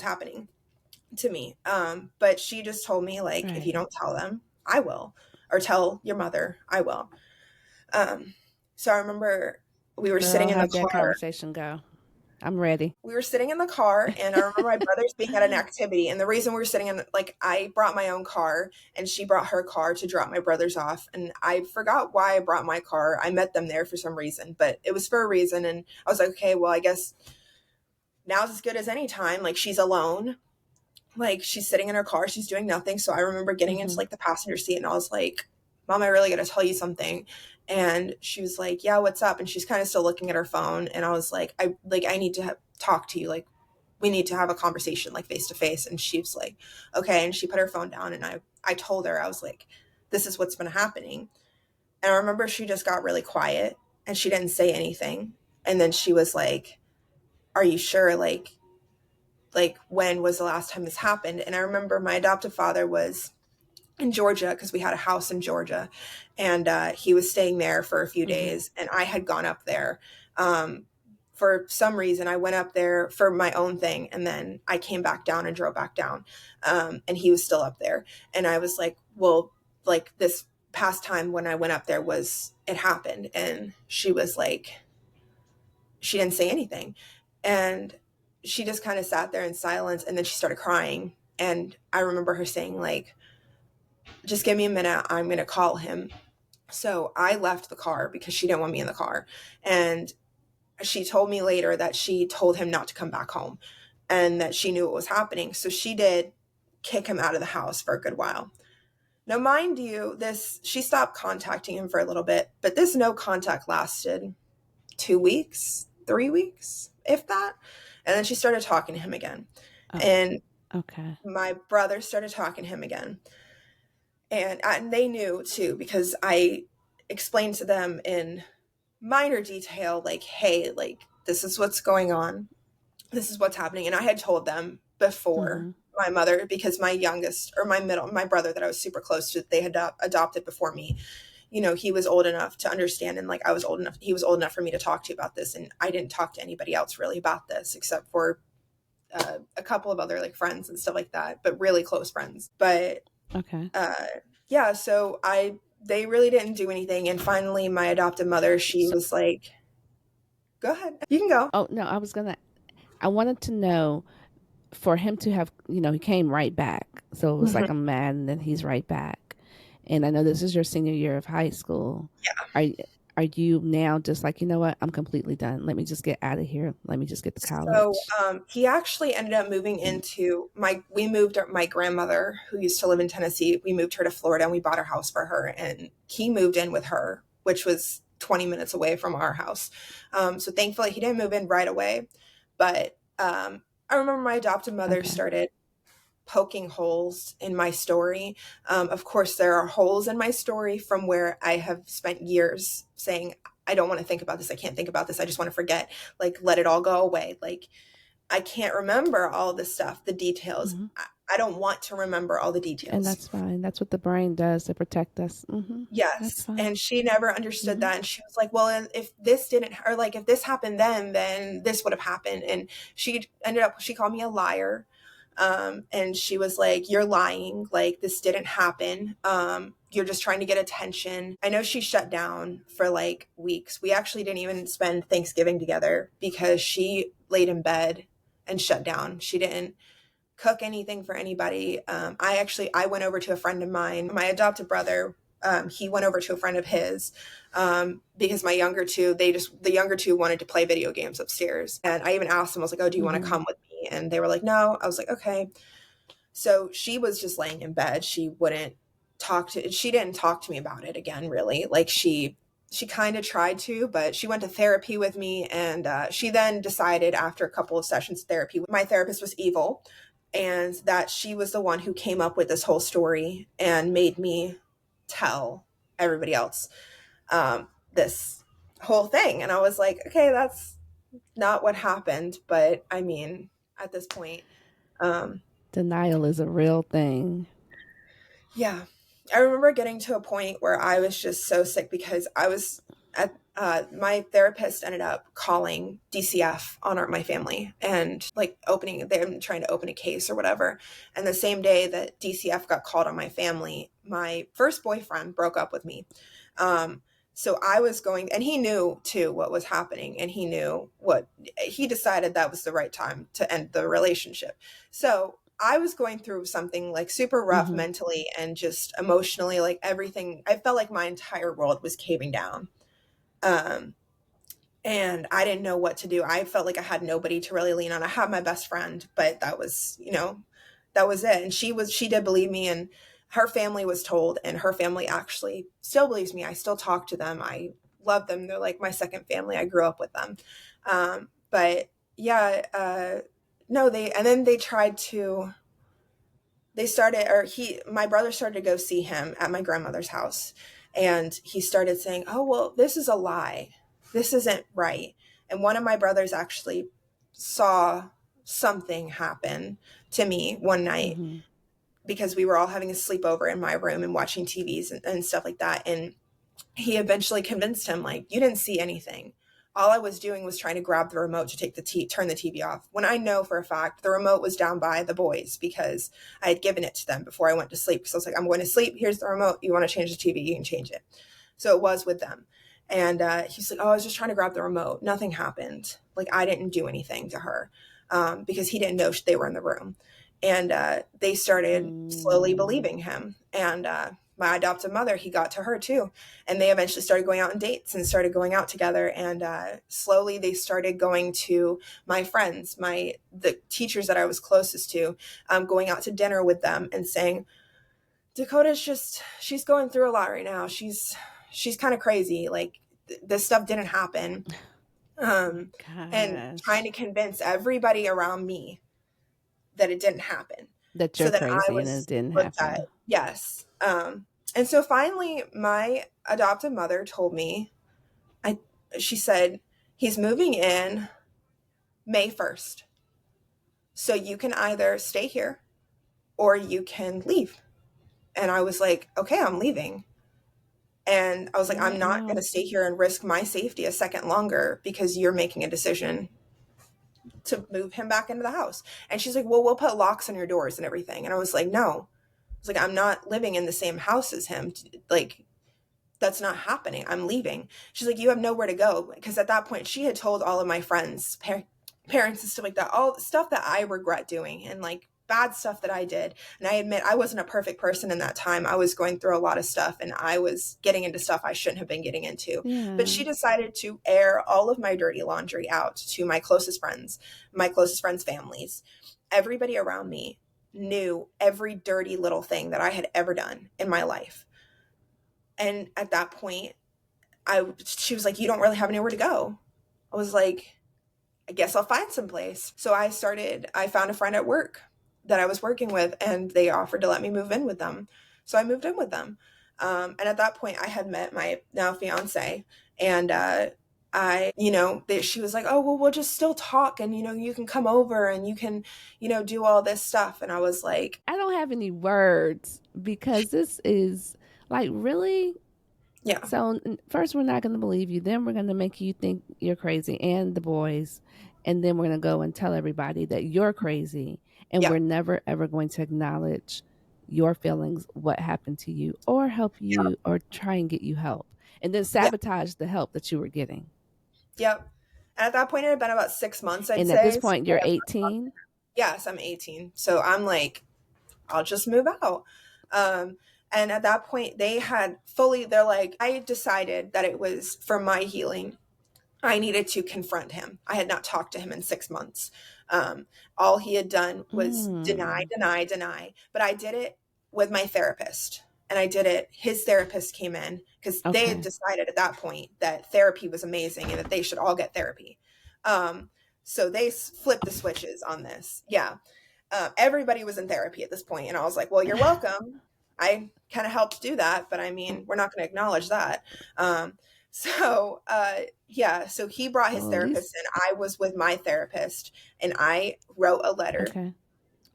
happening to me. But she just told me, like, Right. if you don't tell them, I will, or tell your mother, I will. So I remember we were sitting in the how'd that car. conversation go? I'm ready. We were sitting in the car, and I remember my brothers being at an activity. And the reason we were sitting in, like, I brought my own car and she brought her car to drop my brothers off. And I forgot why I brought my car. I met them there for some reason, but it was for a reason. And I was like, okay, well, I guess now's as good as any time. Like, she's alone. Like, she's sitting in her car. She's doing nothing. So I remember getting into, like, the passenger seat, and I was like, Mom, I really got to tell you something. And she was like, yeah, what's up? And she's kind of still looking at her phone. And I was like, I need to talk to you. Like, we need to have a conversation, like, face to face. And she was like, okay. And she put her phone down, and I told her, I was like, this is what's been happening. And I remember she just got really quiet, and she didn't say anything. And then she was like, are you sure? Like, when was the last time this happened? And I remember my adoptive father was in Georgia, because we had a house in Georgia, and he was staying there for a few days, and I had gone up there. For some reason, I went up there for my own thing, and then I came back down and drove back down, and he was still up there. And I was like, well, like, this past time when I went up there it happened. And she was like, she didn't say anything. And she just kind of sat there in silence, and then she started crying. And I remember her saying, like, just give me a minute, I'm going to call him. So I left the car because she didn't want me in the car. And she told me later that she told him not to come back home, and that she knew what was happening. So she did kick him out of the house for a good while. Now, mind you, she stopped contacting him for a little bit, but this no contact lasted 2 weeks, 3 weeks, if that. And then she started talking to him again. And my brother started talking to him again. And they knew too, because I explained to them in minor detail, like, hey, like, this is what's going on. This is what's happening. And I had told them before my mother, because my youngest, or my brother that I was super close to, they had adopted before me. He was old enough to understand, and, like, he was old enough for me to talk to about this. And I didn't talk to anybody else really about this, except for a couple of other, like, friends and stuff like that, but really close friends. But yeah, so they really didn't do anything. And finally, my adoptive mother, she was like, go ahead, you can go. Oh, no, I wanted to know, for him to have, he came right back. So it was like, I'm mad, and then he's right back. And I know this is your senior year of high school. Yeah. Are you now just like, you know what, I'm completely done. Let me just get out of here. Let me just get to college. So he actually ended up moving into my grandmother, who used to live in Tennessee. We moved her to Florida, and we bought a house for her. And he moved in with her, which was 20 minutes away from our house. So thankfully he didn't move in right away. But I remember my adoptive mother started poking holes in my story. Of course, there are holes in my story from where I have spent years saying, I don't want to think about this. I can't think about this. I just want to forget, like, let it all go away. Like, I can't remember all this stuff, the details. I don't want to remember all the details. And that's fine. That's what the brain does to protect us. Yes. And she never understood that. And she was like, well, if this didn't, or like, if this happened then this would have happened. And she called me a liar. And she was like, you're lying. Like, this didn't happen. You're just trying to get attention. I know she shut down for like weeks. We actually didn't even spend Thanksgiving together because she laid in bed and shut down. She didn't cook anything for anybody. I went over to a friend of mine. My adopted brother he went over to a friend of his because the younger two wanted to play video games upstairs. And I even asked them, I was like, oh, do you want to come with me? And they were like, no. I was like, okay. So she was just laying in bed. She didn't talk to me about it again, really. Like she kind of tried to, but she went to therapy with me. And she then decided after a couple of sessions of therapy, my therapist was evil and that she was the one who came up with this whole story and made me tell everybody else this whole thing. And I was like, okay, that's not what happened. But I mean, at this point, denial is a real thing. yeah. I remember getting to a point where I was just so sick because I was at my therapist ended up calling DCF on my family and like them trying to open a case or whatever. And the same day that DCF got called on my family, my first boyfriend broke up with me. So I was going, and he knew too what was happening, and he decided that was the right time to end the relationship. So I was going through something like super rough mentally and just emotionally, like everything. I felt like my entire world was caving down. And I didn't know what to do. I felt like I had nobody to really lean on. I had my best friend, but that was it. And she did believe me, and her family was told, and her family actually still believes me. I still talk to them. I love them. They're like my second family. I grew up with them. But yeah, no, my brother started to go see him at my grandmother's house. And he started saying, oh, well, this is a lie. This isn't right. And one of my brothers actually saw something happen to me one night because we were all having a sleepover in my room and watching TVs and stuff like that. And he eventually convinced him, like, you didn't see anything. All I was doing was trying to grab the remote to turn the TV off. When I know for a fact the remote was down by the boys because I had given it to them before I went to sleep. So I was like, I'm going to sleep. Here's the remote. You want to change the TV? You can change it. So it was with them. And he's like, oh, I was just trying to grab the remote. Nothing happened. Like, I didn't do anything to her because he didn't know they were in the room. And they started slowly believing him. And my adoptive mother, he got to her too. And they eventually started going out on dates and started going out together. And slowly they started going to my friends, the teachers that I was closest to, going out to dinner with them and saying, Dakotah's she's going through a lot right now. She's kind of crazy. Like this stuff didn't happen. And trying to convince everybody around me that it didn't happen. That you're crazy and it didn't happen. Yes. And so finally my adoptive mother told me, she said, he's moving in May 1st. So you can either stay here or you can leave. And I was like, okay, I'm leaving. And I was like, I'm not going to stay here and risk my safety a second longer because you're making a decision to move him back into the house. And she's like, well, we'll put locks on your doors and everything. And I was like, no. I was like, I'm not living in the same house as him. Like, that's not happening. I'm leaving. She's like, you have nowhere to go. Because at that point, she had told all of my friends, parents and stuff like that, all the stuff that I regret doing and like bad stuff that I did. And I admit I wasn't a perfect person in that time. I was going through a lot of stuff and I was getting into stuff I shouldn't have been getting into. Yeah. But she decided to air all of my dirty laundry out to my closest friends' families. Everybody around me knew every dirty little thing that I had ever done in my life. And at that point, she was like, you don't really have anywhere to go. I was like, I guess I'll find some place. So I found a friend at work that I was working with, and they offered to let me move in with them. So I moved in with them. And at that point I had met my now fiance, and she was like, oh, well, we'll just still talk, and, you can come over and you can, do all this stuff. And I was like, I don't have any words because this is like, really? Yeah. So first we're not going to believe you. Then we're going to make you think you're crazy and the boys. And then we're going to go and tell everybody that you're crazy. And we're never, ever going to acknowledge your feelings, what happened to you, or help you or try and get you help. And then sabotage the help that you were getting. Yep. And at that point, it had been about 6 months, I'd say. And at this point, you're 18? Yes, I'm 18. So I'm like, I'll just move out. And at that point, they're like, I decided that it was for my healing. I needed to confront him. I had not talked to him in 6 months. All he had done was deny, deny, deny. But I did it with my therapist. And I did it. His therapist came in because they had decided at that point that therapy was amazing and that they should all get therapy. So they flipped the switches on this. Yeah. Everybody was in therapy at this point. And I was like, well, you're welcome. I kind of helped do that. But I mean, we're not going to acknowledge that. So he brought his therapist in. I was with my therapist and I wrote a letter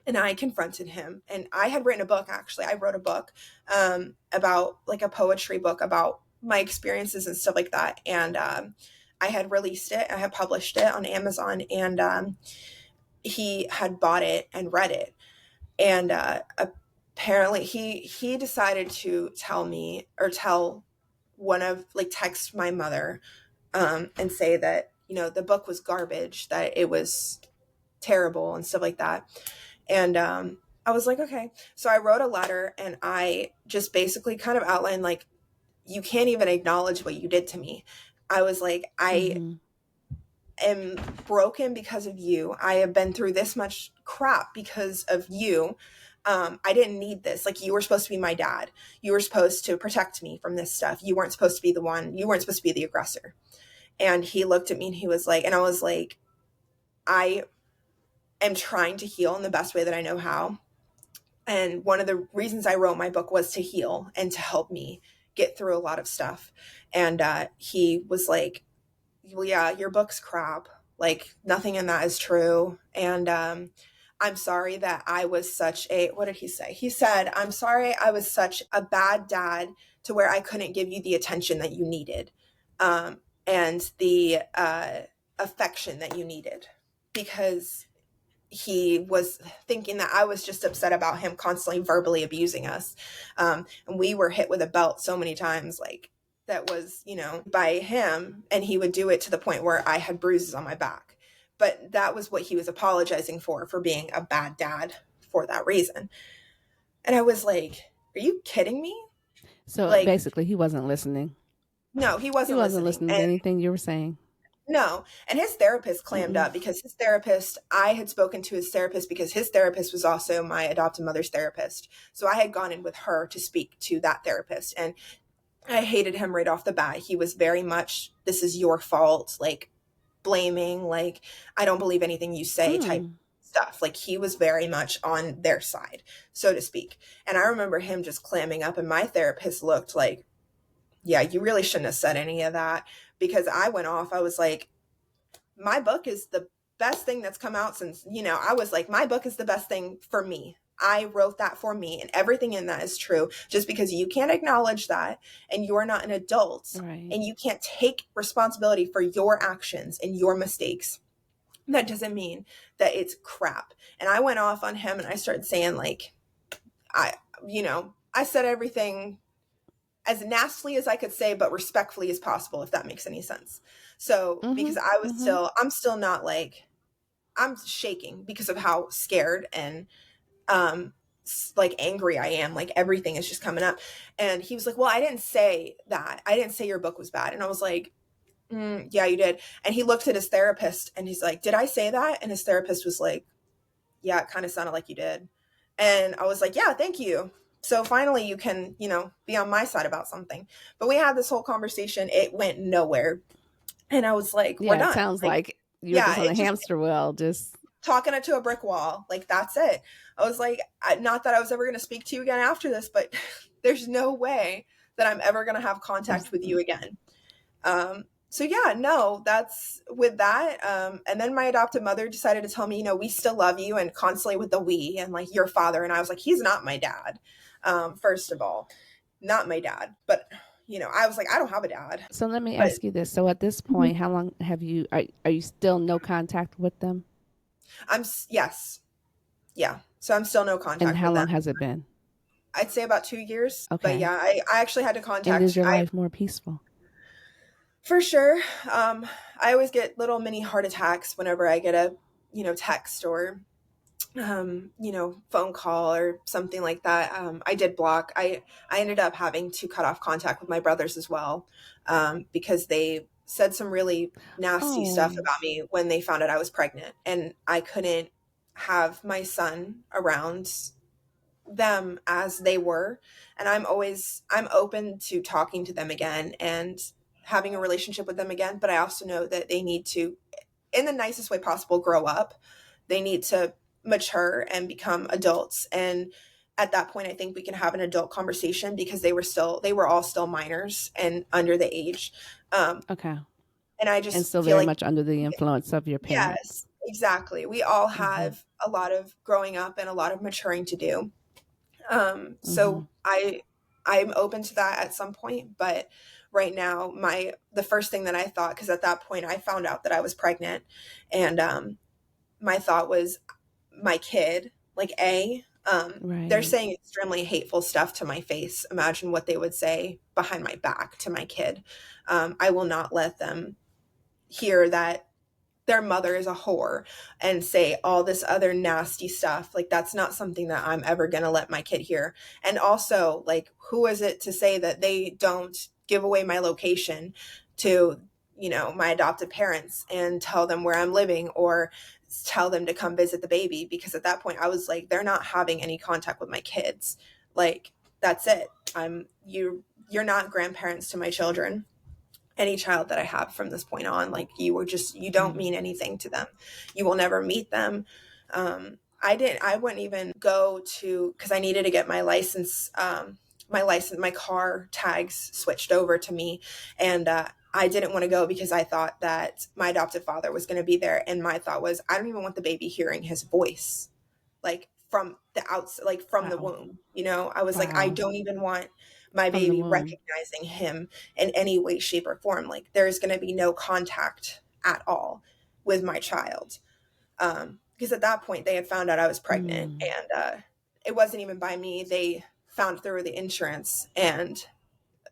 and I confronted him. And I had written a book, actually. I wrote a book about like a poetry book about my experiences and stuff like that. And I had released it. I had published it on Amazon and he had bought it and read it. And apparently he decided to text my mother and say that, the book was garbage, that it was terrible and stuff like that. And I was like, okay. So I wrote a letter and I just basically kind of outlined, like, you can't even acknowledge what you did to me. I was like, I am broken because of you. I have been through this much crap because of you. I didn't need this. Like, you were supposed to be my dad. You were supposed to protect me from this stuff. You weren't supposed to be you weren't supposed to be the aggressor. And he looked at me and he was like, and I was like, I am trying to heal in the best way that I know how. And one of the reasons I wrote my book was to heal and to help me get through a lot of stuff. And he was like, well, yeah, your book's crap. Like, nothing in that is true. And I'm sorry that I was what did he say? He said, I'm sorry I was such a bad dad to where I couldn't give you the attention that you needed and the affection that you needed, because he was thinking that I was just upset about him constantly verbally abusing us. And we were hit with a belt so many times, like, that was, by him. And he would do it to the point where I had bruises on my back. But that was what he was apologizing for being a bad dad for that reason. And I was like, are you kidding me? So basically he wasn't listening. No, he wasn't listening to anything you were saying. No. And his therapist clammed up because I had spoken to his therapist because his therapist was also my adoptive mother's therapist. So I had gone in with her to speak to that therapist. And I hated him right off the bat. He was very much, this is your fault, like, blaming, like, I don't believe anything you say type stuff. Like, he was very much on their side, so to speak. And I remember him just clamming up, and my therapist looked like, yeah, you really shouldn't have said any of that, because I went off. I was like, my book is the best thing that's come out since, I was like, my book is the best thing for me. I wrote that for me, and everything in that is true. Just because you can't acknowledge that and you're not an adult and you can't take responsibility for your actions and your mistakes, that doesn't mean that it's crap. And I went off on him and I started saying, like, I said everything as nastily as I could say, but respectfully as possible, if that makes any sense. So because I was I'm still not, like, I'm shaking because of how scared and like angry I am. Like, everything is just coming up. And he was like, well, I didn't say that. I didn't say your book was bad. And I was like, yeah, you did. And he looked at his therapist and he's like, did I say that? And his therapist was like, yeah, it kind of sounded like you did. And I was like, yeah, thank you. So finally you can, be on my side about something. But we had this whole conversation. It went nowhere. And I was like, we're done. It sounds like you were just on a hamster wheel, just talking it to a brick wall. Like, that's it. I was like, not that I was ever going to speak to you again after this, but there's no way that I'm ever going to have contact with you again. So yeah, no, that's with that. And then my adoptive mother decided to tell me, we still love you, and constantly with the we and like your father. And I was like, he's not my dad. First of all, not my dad, but I was like, I don't have a dad. So let me ask you this. So at this point, how long have you, are you still no contact with them? Yes. Yeah. So I'm still no contact with them. And how long has it been? I'd say about 2 years. Okay. But yeah, I actually had to contact. And is your life more peaceful? For sure. I always get little mini heart attacks whenever I get a, text or phone call or something like that. I did block. I ended up having to cut off contact with my brothers as well, because they said some really nasty stuff Oh, about me when they found out I was pregnant, and I couldn't have my son around them as they were. And I'm open to talking to them again and having a relationship with them again, but I also know that they need to, in the nicest way possible, grow up. They need to mature and become adults. And at that point, I think we can have an adult conversation, because they were all still minors and under the age. Um, okay. and I And just still feel very like, much under the influence of your parents. yes, exactly. We all Mm-hmm. have a lot of growing up and a lot of maturing to do. Mm-hmm. So I'm open to that at some point, but right now the first thing that I thought, because at that point I found out that I was pregnant, and my thought was my kid, like they're Right. saying extremely hateful stuff to my face. Imagine what they would say behind my back to my kid. I will not let them hear that their mother is a whore and say all this other nasty stuff. Like, that's not something that I'm ever going to let my kid hear. And also, like, who is it to say that they don't give away my location to, my adopted parents and tell them where I'm living, or tell them to come visit the baby? Because at that point I was like, they're not having any contact with my kids. Like, that's it. You're not grandparents to my children. Any child that I have from this point on, like, you don't Right. mean anything to them. You will never meet them. I wouldn't even go to, because I needed to get my license, my car tags switched over to me. And I didn't want to go because I thought that my adoptive father was going to be there. And my thought was, I don't even want the baby hearing his voice, like from the outside, like from the Wow. womb. I was like, I Wow. don't even want my From the baby womb. recognizing him in any way, shape, or form. Like, there's going to be no contact at all with my child. Because at that point they had found out I was pregnant, Mm. and it wasn't even by me. They found through the insurance, and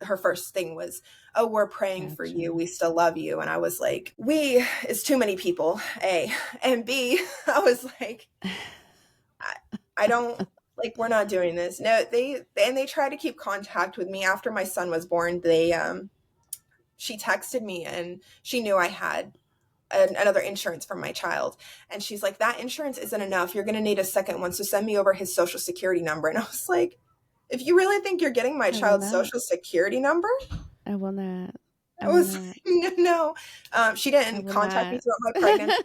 her first thing was, oh, we're praying for you, Gotcha. we still love you. And I was like, we is too many people, A. And B, I was like, I don't, like, we're not doing this. No, they tried to keep contact with me after my son was born. She texted me, and she knew I had another insurance for my child. And she's like, that insurance isn't enough. You're going to need a second one. So send me over his social security number. And I was like, if you really think you're getting my I will child's not. social security number, I will not. I I will was not. like, no. She I didn't will contact me not. throughout my pregnancy.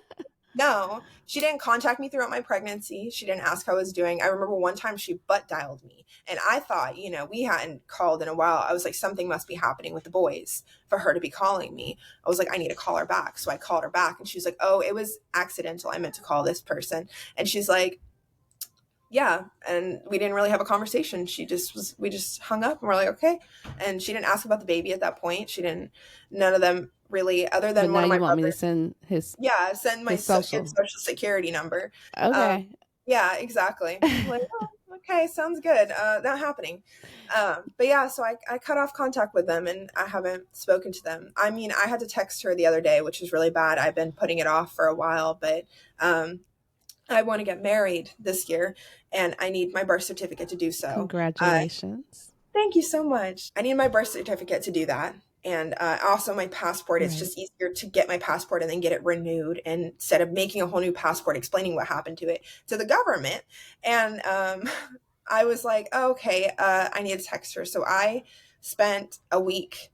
No, she didn't contact me throughout my pregnancy. She didn't ask how I was doing. I remember one time she butt dialed me, and I thought, we hadn't called in a while. I was like, something must be happening with the boys for her to be calling me. I was like, I need to call her back. So I called her back, and she was like, oh, it was accidental. I meant to call this person. And she's like, yeah. And we didn't really have a conversation. We just hung up, and we're like, okay. And she didn't ask about the baby at that point. None of them really, other But than now one of my you want me to brothers. send Yeah, send my his kid's social. social security number. Um, Okay. yeah, exactly. I'm like, oh, okay, sounds good. Not happening. But yeah, so I cut off contact with them, and I haven't spoken to them. I mean, I had to text her the other day, which is really bad. I've been putting it off for a while, but I want to get married this year, and I need my birth certificate to do so. Congratulations. Thank you so much. I need my birth certificate to do that. And also my passport. It's Right. just easier to get my passport and then get it renewed, instead of making a whole new passport, explaining what happened to it to the government. And I was like, oh, okay, I need to text her. So I spent a week,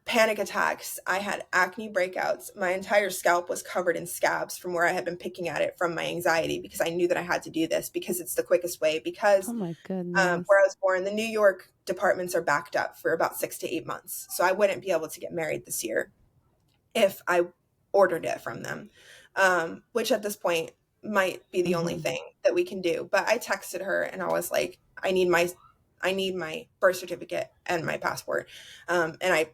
panic attacks. I had acne breakouts. My entire scalp was covered in scabs from where I had been picking at it from my anxiety, because I knew that I had to do this because it's the quickest way. Because Oh my where I goodness. was born, the New York departments are backed up for about 6 to 8 months. So I wouldn't be able to get married this year if I ordered it from them, which at this point might be the only Mm-hmm. thing that we can do. But I texted her, and I was like, I need my birth certificate and my passport. And I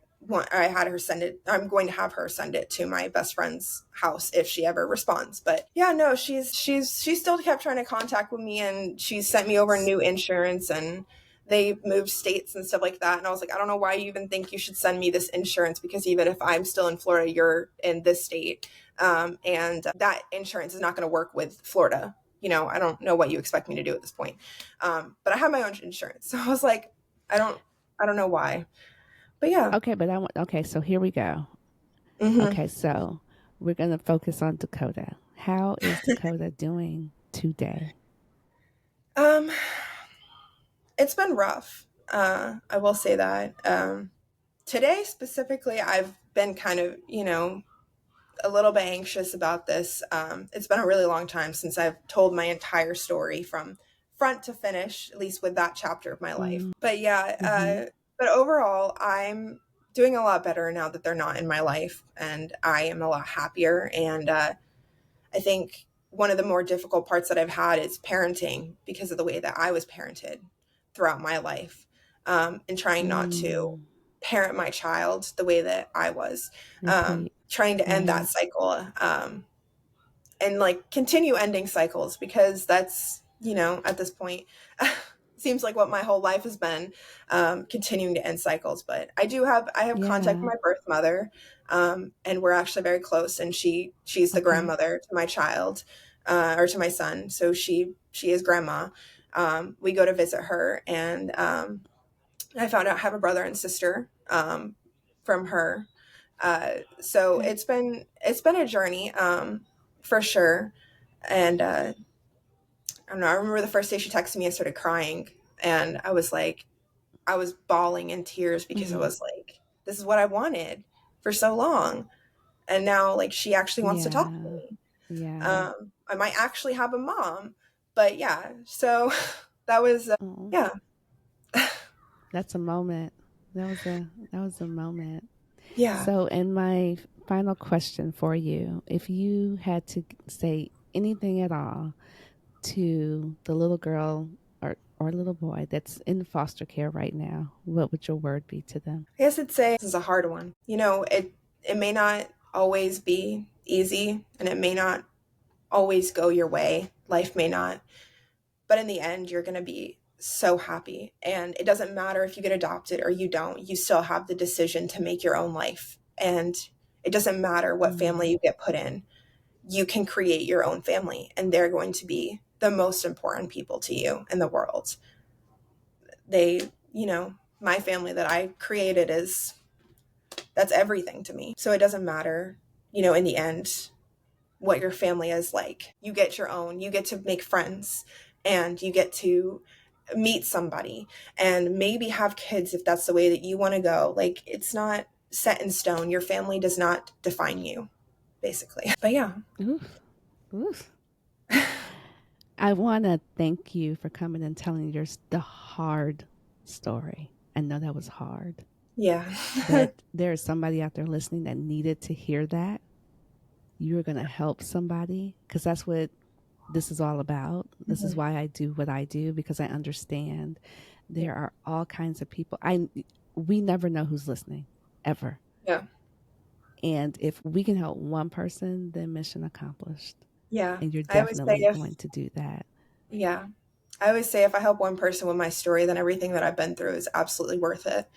had her send it. I'm going to have her send it to my best friend's house if she ever responds. But yeah, no, she still kept trying to contact with me, and she sent me over new insurance, and they moved states and stuff like that. And I was like, I don't know why you even think you should send me this insurance, because even if I'm still in Florida, you're in this state. And that insurance is not going to work with Florida. I don't know what you expect me to do at this point. But I have my own insurance. So I was like, I don't know why, but yeah. Okay, but okay, so here we go. Mm-hmm. Okay, so we're going to focus on Dakotah. How is Dakotah doing today? It's been rough. I will say that. Today specifically, I've been kind of, a little bit anxious about this. It's been a really long time since I've told my entire story from front to finish, at least with that chapter of my life. But yeah, but overall, I'm doing a lot better now that they're not in my life, and I am a lot happier. And I think one of the more difficult parts that I've had is parenting, because of the way that I was parented throughout my life, and trying not to parent my child the way that I was, trying to end that cycle, and like continue ending cycles, because that's, at this point, seems like what my whole life has been, continuing to end cycles. But I have contact with my birth mother, and we're actually very close, and she's the grandmother to my child, or to my son. So she is grandma. We go to visit her, and I found out I have a brother and sister, from her. So it's been a journey, for sure. And I don't know. I remember the first day she texted me, I started crying, and I was bawling in tears, because I was like, this is what I wanted for so long, and now like she actually wants to talk to me. Yeah. I might actually have a mom, but yeah. So that was yeah. That's a moment. That was a moment. Yeah. So, in my final question for you, if you had to say anything at all to the little girl or little boy that's in foster care right now, what would your word be to them? I guess I'd say this is a hard one. It may not always be easy, and it may not always go your way. Life may not. But in the end, you're going to be so happy. And it doesn't matter if you get adopted or you don't, you still have the decision to make your own life. And it doesn't matter what family you get put in. You can create your own family, and they're going to be the most important people to you in the world. My family that I created that's everything to me. So it doesn't matter, in the end, what your family is like. You get your own, you get to make friends, and you get to meet somebody and maybe have kids if that's the way that you want to go. Like, it's not set in stone. Your family does not define you, basically. But yeah. Oof. I want to thank you for coming and telling the hard story. I know that was hard. Yeah. But there is somebody out there listening that needed to hear that. You're going to help somebody, because that's what this is all about. This is why I do what I do, because I understand there are all kinds of people. We never know who's listening, ever. Yeah. And if we can help one person, then mission accomplished. Yeah. And you're definitely going to do that. Yeah. I always say, if I help one person with my story, then everything that I've been through is absolutely worth it.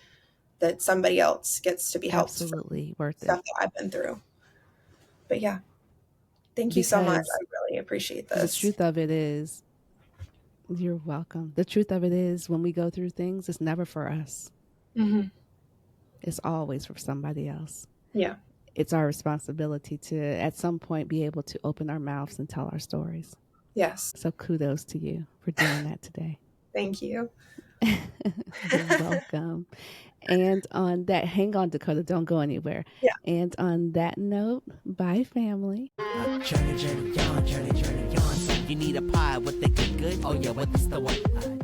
That somebody else gets to be helped. Absolutely worth stuff that I've been through. But yeah. Thank you so much. I really appreciate this. The truth of it is, you're welcome. The truth of it is, when we go through things, it's never for us. It's always for somebody else. Yeah. It's our responsibility to, at some point, be able to open our mouths and tell our stories. Yes. So kudos to you for doing that today. Thank you. You're welcome. And on that, hang on, Dakotah, don't go anywhere. Yeah. And on that note, bye, family. Journey on. You need a pie with the good. Oh yeah, what is the one?